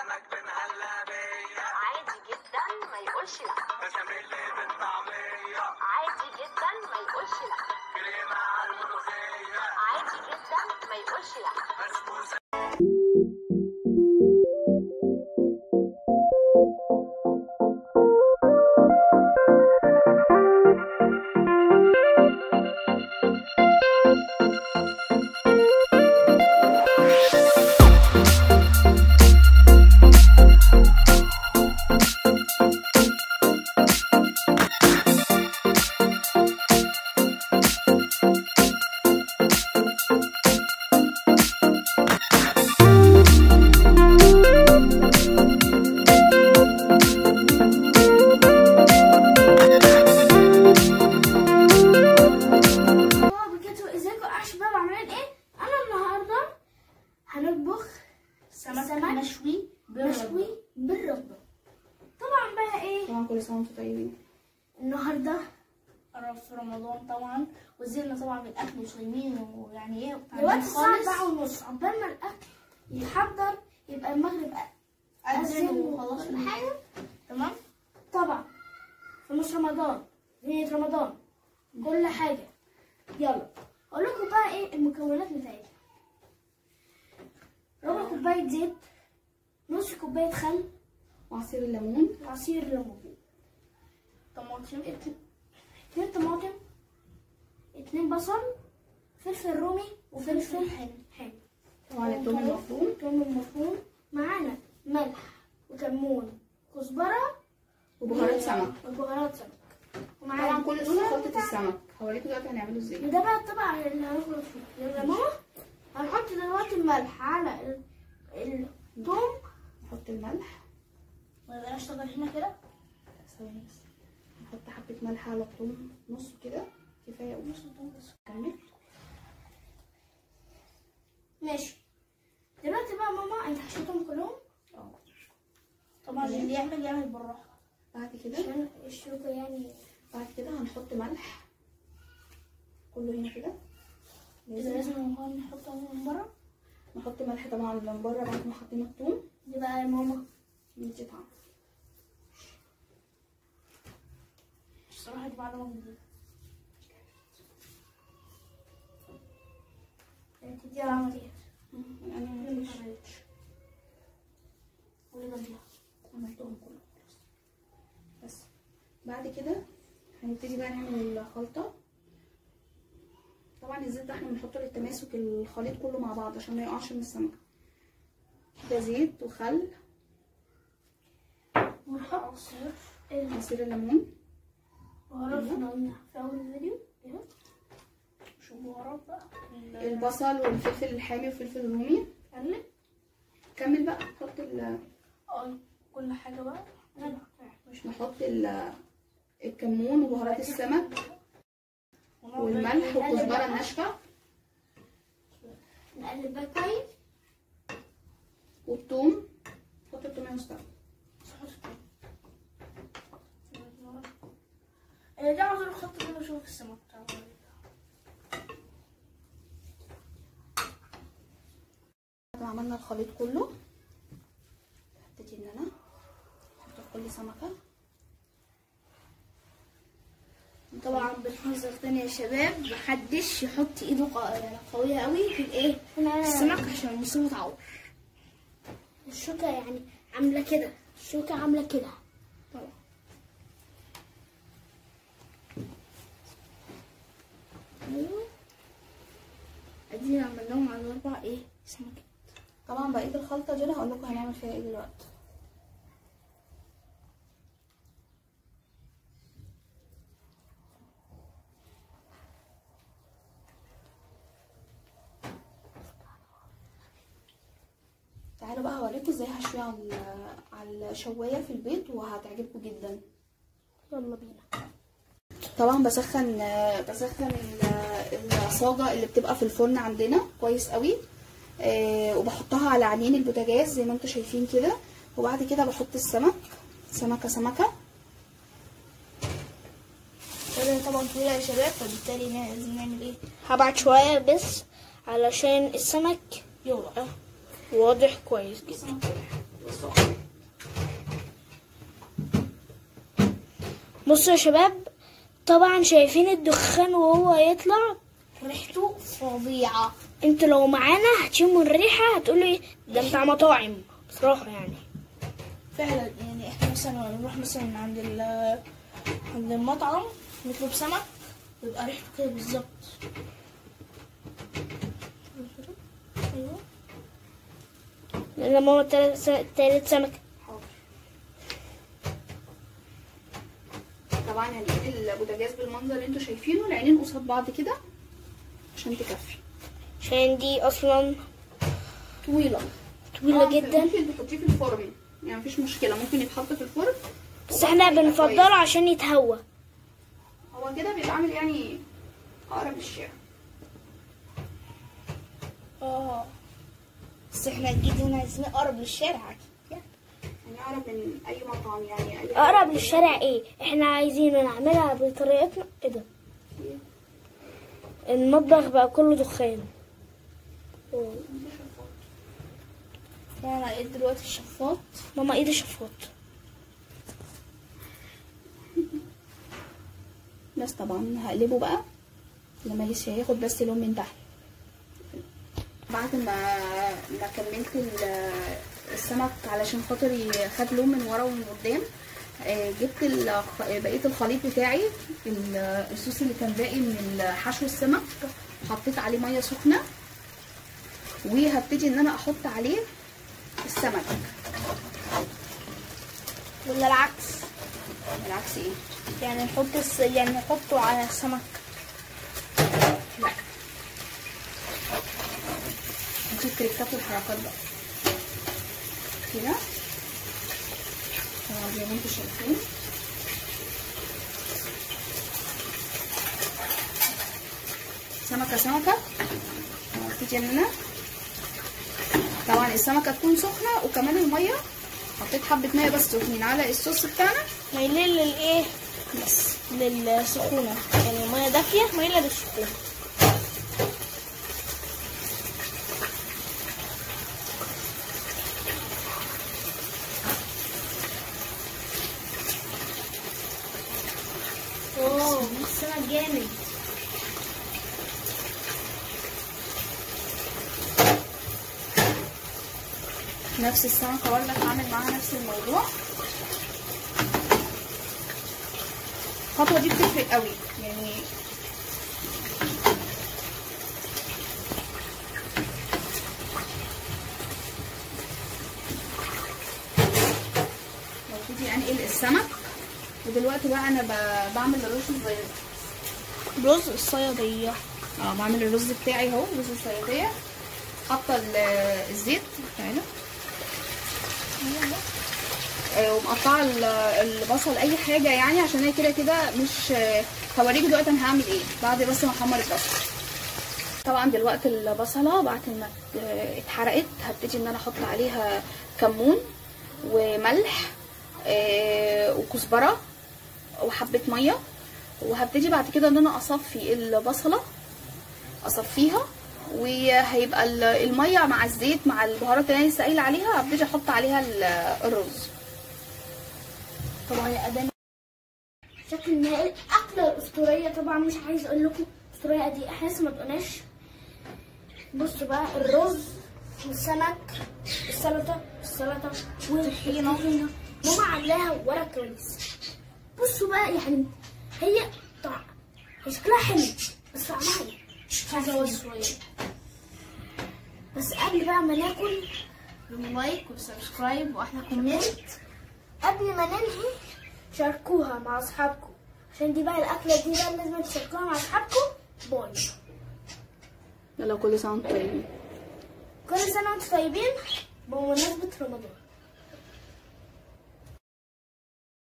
سمك بالهلابية عادي جدا ما يقولش لا. بشاميل بالطعمية عادي جدا ما يقولش لا. كريمة على الملوخية عادي جدا ما يقولش لا. بسبوسة. هنطبخ سمك مشوي بالرده. طبعا بقى ايه؟ طبعا كل سنه وانتم طيبين. النهارده في رمضان طبعا، وزلنا طبعا من الاكل وصايمين ويعني ايه دلوقتي الساعه 7:30. عقبال ما الاكل يتحضر يبقى المغرب اذن وخلاص كل حاجه تمام. طبعا في نص رمضان، نهايه رمضان، كل حاجه. يلا اقول لكم بقى ايه المكونات بتاعتها. ربع كوبايه زيت، نص كوبايه خل، وعصير الليمون، عصير ليمون، طماطم، 2 طماطم، 2 بصل، فلفل رومي وفلفل حامي. طبعا الثوم المفروم، الثوم المفروم معانا، ملح وكمون، كزبره وبهارات سمك. ومعانا طبعا كل دول خلطة السمك. هوريكم دلوقتي هنعمله ازاي. وده بقى الطبق اللي هنخلط فيه. يلا ماما هنحط دلوقتي الملح على الثوم. نحط الملح. ما بلاش اشتغل هنا كده. ثواني بس. نحط حبة ملح على الثوم، نص كده كفاية قوي. نص الثوم بس. كمل. ماشي. دلوقتي بقى ماما انت حشيتهم كلهم؟ طبعا اللي يعمل بالراحة. بعد كده عشان الشوكة يعني. بعد كده هنحط ملح كله هنا كده. لازم نحطه من بره. نحط ملح طبعا من بره بعد ما حطينا الثوم. دي بقى يا ماما ندي طعم. الصراحة دي معلومة جديدة. انت دي عملية. انا ما عملتش. واللي جنبيها عملتهم كلهم خلاص. بس بعد كده هنبتدي بقى نعمل الخلطة. طبعا الزيت ده احنا بنحطه للتماسك الخليط كله مع بعض عشان ما يقعش من السمكة. ده زيت وخل، ونحط عصير الليمون، بهارات في اول الفيديو. شو بهارات بقى؟ البصل والفلفل الحامي والفلفل الرومي. قلب. كمل بقى. نحط كل حاجة بقى. نحط الكمون وبهارات السمك والملح والكزبرة الناشفة. نقلب بقى كويس. والثوم. نحط الثوم يا مصطفى. ده عاوز اروح احط كله اشوف السمك بتاعه. بعد ما عملنا الخليط كله هبتدي ان انا احط في كل سمكة. طبعا بنحذر تاني يا شباب، محدش يحط ايده يعني قوية قوي في الايه في السمك عشان المصيبة تعور. الشوكة يعني عاملة كده، الشوكة عاملة كده طبعا. ايوه ادينا عملناهم على 4 سمكات. طبعا بقية الخلطة دي انا هقول لكم هنعمل فيها ايه دلوقتي. تعالوا بقى هوريكم ازاي هشويها على الشوايه في البيت وهتعجبكم جدا. يلا بينا. طبعا بسخن الصاجه اللي بتبقى في الفرن عندنا كويس قوي. وبحطها على عينين البوتاجاز زي ما انتم شايفين كده. وبعد كده بحط السمك سمكه. طبعا طويلة يا شباب، فبالتالي لازم نعمل ايه؟ هبعد شوية بس علشان السمك يبقى واضح كويس جدا. بصوا يا شباب، طبعا شايفين الدخان وهو يطلع، ريحته فظيعة. انتوا لو معانا هتشموا الريحة هتقولوا ايه ده بتاع مطاعم بصراحة يعني. فعلا يعني احنا مثلا نروح مثلا عند المطعم نطلب سمك يبقى ريحته كده بالظبط. ايوه لان ماما تالت سمكة. طبعا هنجيب البوتاجاز بالمنظر اللي انتوا شايفينه، العينين قصاد بعض كده عشان تكفي. عشان دي اصلا طويله جدا، ممكن تحطيه في الفرن يعني مفيش مشكله، ممكن يتحط في الفرن بس احنا بنفضله عشان يتهوى. هو كده بيبقى عامل يعني اقرب للشارع. بس احنا اكيد هنا عايزين اقرب للشارع يعني اقرب من اي مطعم، يعني اي اقرب للشارع ايه؟ احنا عايزين نعملها بطريقتنا. ايه ده؟ المطبخ بقى كله دخان. انا لقيت دلوقتي الشفاط. ماما ايدي شفاط. بس طبعا هقلبه بقى لما لسه هياخد بس لون من تحت. بعد ما كملت السمك علشان خاطر خد لون من ورا ومن قدام، جبت بقيه الخليط بتاعي، الصوص اللي كان باقي من حشو السمك، حطيت عليه ميه سخنه وهبتدي ان انا احط عليه السمك. ولا العكس؟ العكس ايه؟ يعني نحطه على السمك. لا نشوف التريكات والحركات بقى كده. طبعا زي ما انتوا شايفين سمكه هبتدي ان انا طبعا السمكه تكون سخنه، وكمان الميه حطيت حبه ميه بس سخنين على الصوص بتاعنا مايلين للايه؟ بس للسخونه، يعني الميه دافيه مايله للسخونه. واو السمك جامد. نفس السمكه برضه هعمل معاها نفس الموضوع. الخطوه دي بتفرق قوي يعني. ببتدي انقل السمك. ودلوقتي بقى انا بعمل الرز الصياديه. رز الصياديه. بعمل الرز بتاعي اهو، رز الصياديه. حاطه الزيت بتاعنا ومقطعه البصل اي حاجه يعني، عشان هي كده كده مش هوريكم دلوقتي انا هعمل ايه بعد بس ما احمر البصل. طبعا دلوقتي البصله بعد ما اتحرقت هبتدي ان انا احط عليها كمون وملح وكزبره وحبه ميه، وهبتدي بعد كده ان انا اصفي البصله، اصفيها، وهيبقى الميه مع الزيت مع البهارات اللي انا لسه قايله عليها، هبتدي احط عليها الرز. طبعا يا ادم شكل النهائي الاكله الاسطوريه. طبعا مش عايز اقول لكم الاسطوريه دي احنا لسه ما دقناش. بصوا بقى الرز والسمك، السلطه والطحينه. ماما عاملاها ورق كويس. بصوا بقى يعني هي شكلها حلو بس طعمها حلو شويه. بس قبل بقى ما ناكل لايك وسبسكرايب واحلى كومنت. قبل ما ننهي شاركوها مع اصحابكم، عشان دي بقى الاكله دي بقى لازم تشاركوها مع اصحابكم. باي. يلا كل سنه وانتم طيبين. كل سنه وانتم طيبين بمناسبه رمضان.